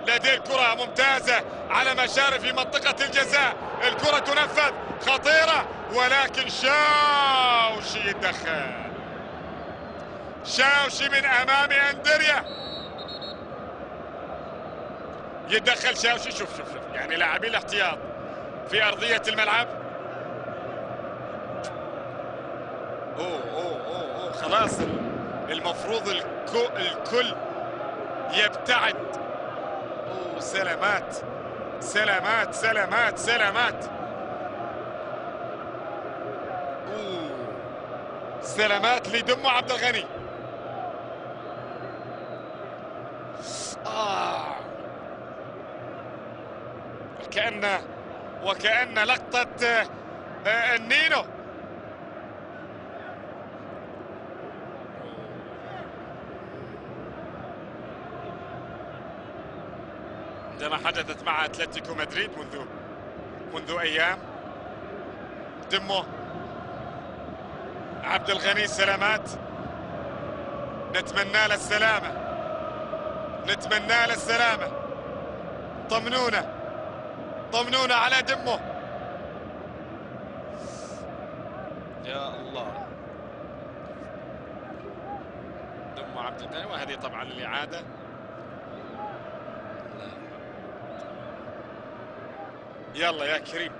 لديه الكرة ممتازة على مشارف في منطقة الجزاء، الكرة تنفذ خطيرة ولكن شاوشي يتدخل. شاوشي من أمام أندريا يتدخل. شاوشي شوف يعني لاعبي الاحتياط في أرضية الملعب. أوه خلاص المفروض الكل يبتعد. سلامات سلامات سلامات سلامات. سلامات لدمو عبد الغني. وكأن لقطة النينو. عندما حدثت مع اتلتيكو مدريد منذ ايام. دمو عبد الغني. سلامات نتمنى له السلامة، نتمنى له السلامة. طمنونا على دمو. يا الله. دمو عبد الغني. وهذه طبعا الإعادة. يلا يا كريم.